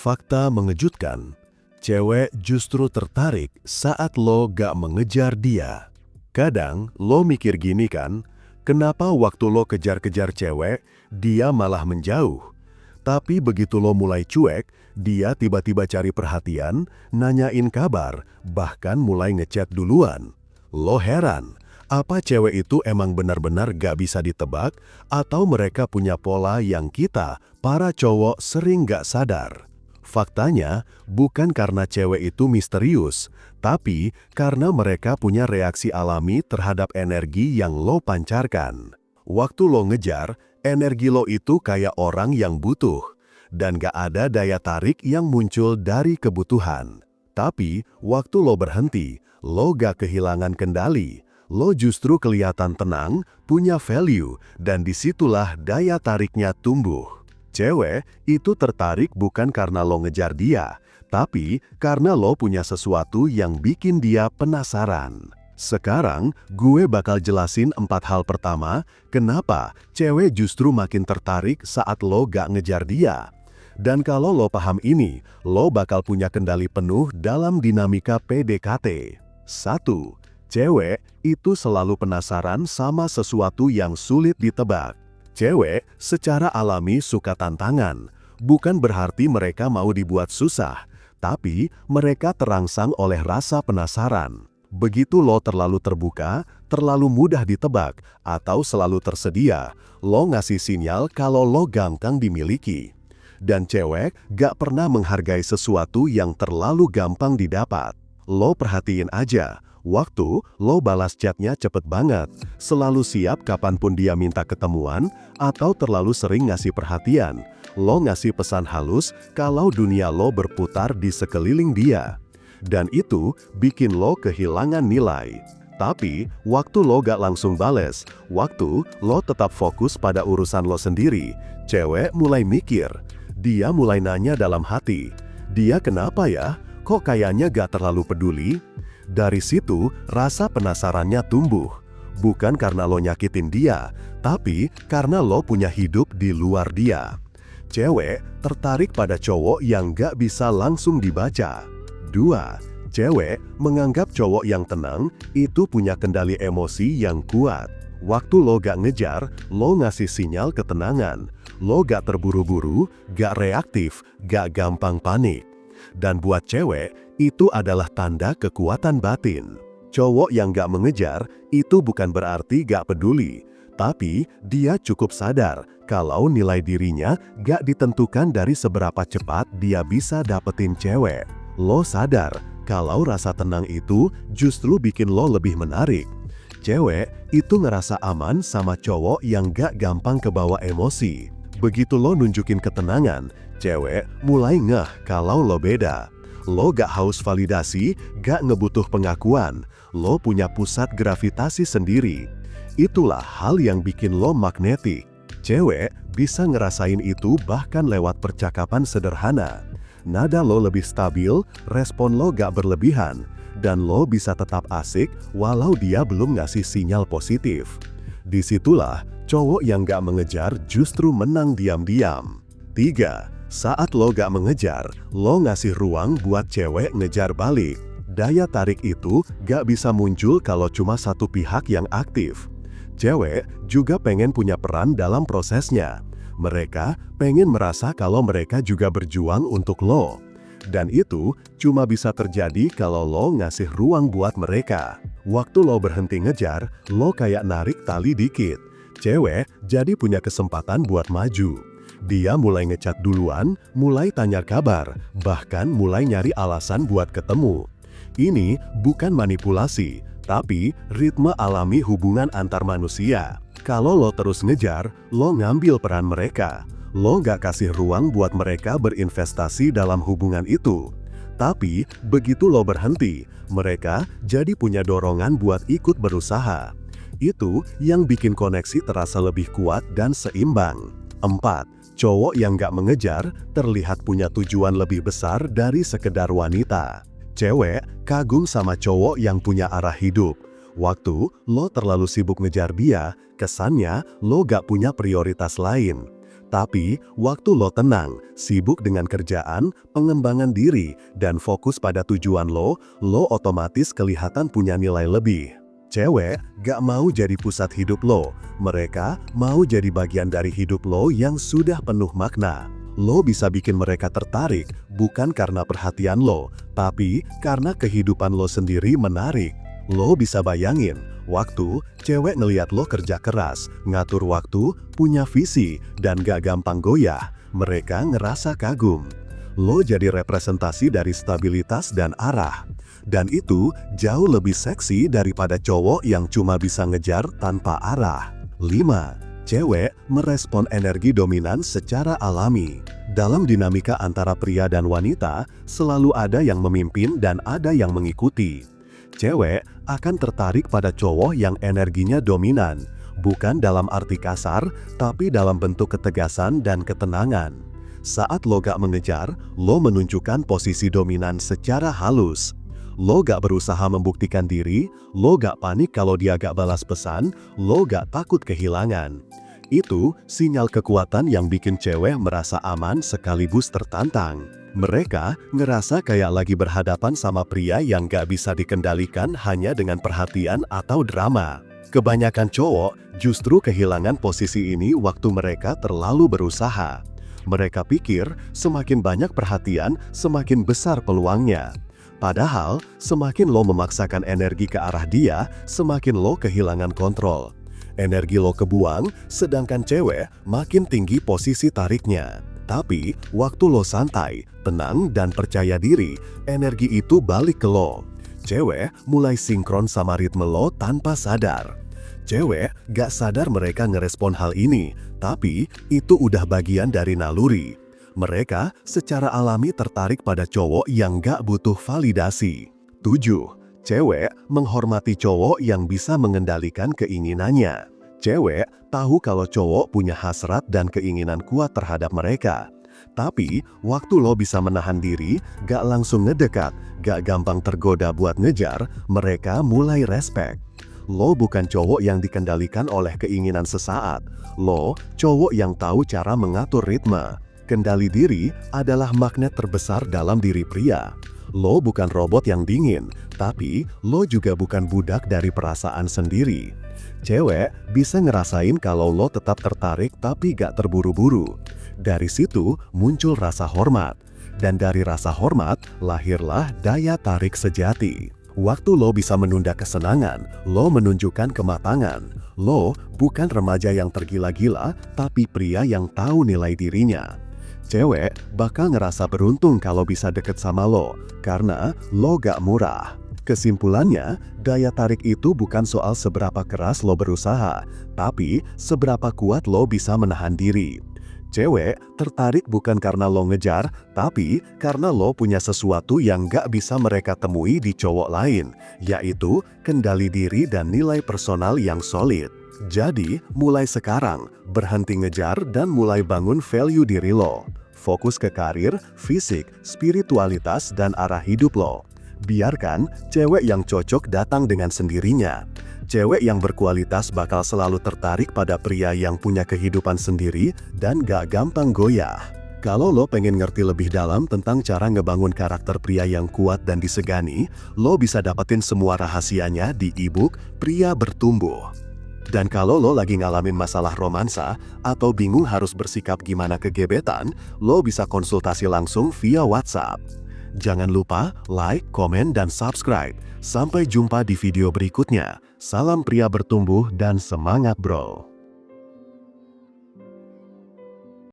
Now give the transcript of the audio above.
Fakta mengejutkan, cewek justru tertarik saat lo gak mengejar dia. Kadang lo mikir gini kan, kenapa waktu lo kejar-kejar cewek, dia malah menjauh. Tapi begitu lo mulai cuek, dia tiba-tiba cari perhatian, nanyain kabar, bahkan mulai ngechat duluan. Lo heran, apa cewek itu emang benar-benar gak bisa ditebak, atau mereka punya pola yang kita, para cowok sering gak sadar? Faktanya, bukan karena cewek itu misterius, tapi karena mereka punya reaksi alami terhadap energi yang lo pancarkan. Waktu lo ngejar, energi lo itu kayak orang yang butuh, dan gak ada daya tarik yang muncul dari kebutuhan. Tapi, waktu lo berhenti, lo gak kehilangan kendali. Lo justru kelihatan tenang, punya value, dan disitulah daya tariknya tumbuh. Cewek itu tertarik bukan karena lo ngejar dia, tapi karena lo punya sesuatu yang bikin dia penasaran. Sekarang, gue bakal jelasin 4 hal pertama, kenapa cewek justru makin tertarik saat lo gak ngejar dia. Dan kalau lo paham ini, lo bakal punya kendali penuh dalam dinamika PDKT. 1. Cewek itu selalu penasaran sama sesuatu yang sulit ditebak. Cewek secara alami suka tantangan, bukan berarti mereka mau dibuat susah, tapi mereka terangsang oleh rasa penasaran. Begitu lo terlalu terbuka, terlalu mudah ditebak, atau selalu tersedia, lo ngasih sinyal kalau lo gampang dimiliki. Dan cewek gak pernah menghargai sesuatu yang terlalu gampang didapat. Lo perhatiin aja. Waktu lo balas chatnya cepet banget, selalu siap kapanpun dia minta ketemuan, atau terlalu sering ngasih perhatian. Lo ngasih pesan halus kalau dunia lo berputar di sekeliling dia. Dan itu bikin lo kehilangan nilai. Tapi, waktu lo gak langsung bales, waktu lo tetap fokus pada urusan lo sendiri, cewek mulai mikir. Dia mulai nanya dalam hati, dia kenapa ya? Kok kayaknya gak terlalu peduli? Dari situ, rasa penasarannya tumbuh. Bukan karena lo nyakitin dia, tapi karena lo punya hidup di luar dia. Cewek tertarik pada cowok yang gak bisa langsung dibaca. 2. Cewek menganggap cowok yang tenang itu punya kendali emosi yang kuat. Waktu lo gak ngejar, lo ngasih sinyal ketenangan. Lo gak terburu-buru, gak reaktif, gak gampang panik. Dan buat cewek, itu adalah tanda kekuatan batin. Cowok yang gak mengejar, itu bukan berarti gak peduli. Tapi, dia cukup sadar kalau nilai dirinya gak ditentukan dari seberapa cepat dia bisa dapetin cewek. Lo sadar kalau rasa tenang itu justru bikin lo lebih menarik. Cewek itu ngerasa aman sama cowok yang gak gampang kebawa emosi. Begitu lo nunjukin ketenangan, cewek mulai ngeh kalau lo beda. Lo gak haus validasi, gak ngebutuh pengakuan. Lo punya pusat gravitasi sendiri. Itulah hal yang bikin lo magnetik. Cewek bisa ngerasain itu bahkan lewat percakapan sederhana. Nada lo lebih stabil, respon lo gak berlebihan, dan lo bisa tetap asik walau dia belum ngasih sinyal positif. Disitulah cowok yang gak mengejar justru menang diam-diam. 3. Saat lo gak mengejar, lo ngasih ruang buat cewek ngejar balik. Daya tarik itu gak bisa muncul kalau cuma satu pihak yang aktif. Cewek juga pengen punya peran dalam prosesnya. Mereka pengen merasa kalau mereka juga berjuang untuk lo. Dan itu cuma bisa terjadi kalau lo ngasih ruang buat mereka. Waktu lo berhenti ngejar, lo kayak narik tali dikit. Cewek jadi punya kesempatan buat maju. Dia mulai ngechat duluan, mulai tanya kabar, bahkan mulai nyari alasan buat ketemu. Ini bukan manipulasi, tapi ritme alami hubungan antar manusia. Kalau lo terus ngejar, lo ngambil peran mereka. Lo gak kasih ruang buat mereka berinvestasi dalam hubungan itu. Tapi, begitu lo berhenti, mereka jadi punya dorongan buat ikut berusaha. Itu yang bikin koneksi terasa lebih kuat dan seimbang. 4. Cowok yang gak mengejar terlihat punya tujuan lebih besar dari sekedar wanita. Cewek kagum sama cowok yang punya arah hidup. Waktu lo terlalu sibuk ngejar dia, kesannya lo gak punya prioritas lain. Tapi, waktu lo tenang, sibuk dengan kerjaan, pengembangan diri, dan fokus pada tujuan lo otomatis kelihatan punya nilai lebih. Cewek gak mau jadi pusat hidup lo, mereka mau jadi bagian dari hidup lo yang sudah penuh makna. Lo bisa bikin mereka tertarik, bukan karena perhatian lo, tapi karena kehidupan lo sendiri menarik. Lo bisa bayangin, waktu cewek ngeliat lo kerja keras, ngatur waktu, punya visi, dan gak gampang goyah, mereka ngerasa kagum. Lo jadi representasi dari stabilitas dan arah. Dan itu jauh lebih seksi daripada cowok yang cuma bisa ngejar tanpa arah. 5. Cewek merespon energi dominan secara alami. Dalam dinamika antara pria dan wanita, selalu ada yang memimpin dan ada yang mengikuti. Cewek akan tertarik pada cowok yang energinya dominan, bukan dalam arti kasar, tapi dalam bentuk ketegasan dan ketenangan. Saat lo gak mengejar, lo menunjukkan posisi dominan secara halus. Lo gak berusaha membuktikan diri, lo gak panik kalau dia gak balas pesan, lo gak takut kehilangan. Itu sinyal kekuatan yang bikin cewek merasa aman sekaligus tertantang. Mereka ngerasa kayak lagi berhadapan sama pria yang gak bisa dikendalikan hanya dengan perhatian atau drama. Kebanyakan cowok justru kehilangan posisi ini waktu mereka terlalu berusaha. Mereka pikir semakin banyak perhatian, semakin besar peluangnya. Padahal, semakin lo memaksakan energi ke arah dia, semakin lo kehilangan kontrol. Energi lo kebuang, sedangkan cewek makin tinggi posisi tariknya. Tapi, waktu lo santai, tenang, dan percaya diri, energi itu balik ke lo. Cewek mulai sinkron sama ritme lo tanpa sadar. Cewek gak sadar mereka ngerespon hal ini, tapi itu udah bagian dari naluri. Mereka secara alami tertarik pada cowok yang gak butuh validasi. 7. Cewek menghormati cowok yang bisa mengendalikan keinginannya. Cewek tahu kalau cowok punya hasrat dan keinginan kuat terhadap mereka. Tapi, waktu lo bisa menahan diri, gak langsung ngedekat, gak gampang tergoda buat ngejar, mereka mulai respect. Lo bukan cowok yang dikendalikan oleh keinginan sesaat. Lo cowok yang tahu cara mengatur ritme. Kendali diri adalah magnet terbesar dalam diri pria. Lo bukan robot yang dingin, tapi lo juga bukan budak dari perasaan sendiri. Cewek bisa ngerasain kalau lo tetap tertarik tapi gak terburu-buru. Dari situ muncul rasa hormat. Dan dari rasa hormat lahirlah daya tarik sejati. Waktu lo bisa menunda kesenangan, lo menunjukkan kematangan. Lo bukan remaja yang tergila-gila, tapi pria yang tahu nilai dirinya. Cewek bakal ngerasa beruntung kalau bisa deket sama lo, karena lo gak murah. Kesimpulannya, daya tarik itu bukan soal seberapa keras lo berusaha, tapi seberapa kuat lo bisa menahan diri. Cewek tertarik bukan karena lo ngejar, tapi karena lo punya sesuatu yang gak bisa mereka temui di cowok lain, yaitu kendali diri dan nilai personal yang solid. Jadi, mulai sekarang, berhenti ngejar dan mulai bangun value diri lo. Fokus ke karir, fisik, spiritualitas, dan arah hidup lo. Biarkan cewek yang cocok datang dengan sendirinya. Cewek yang berkualitas bakal selalu tertarik pada pria yang punya kehidupan sendiri dan gak gampang goyah. Kalau lo pengen ngerti lebih dalam tentang cara ngebangun karakter pria yang kuat dan disegani, lo bisa dapetin semua rahasianya di e-book Pria Bertumbuh. Dan kalau lo lagi ngalamin masalah romansa atau bingung harus bersikap gimana ke gebetan, lo bisa konsultasi langsung via WhatsApp. Jangan lupa like, komen, dan subscribe. Sampai jumpa di video berikutnya. Salam pria bertumbuh dan semangat bro.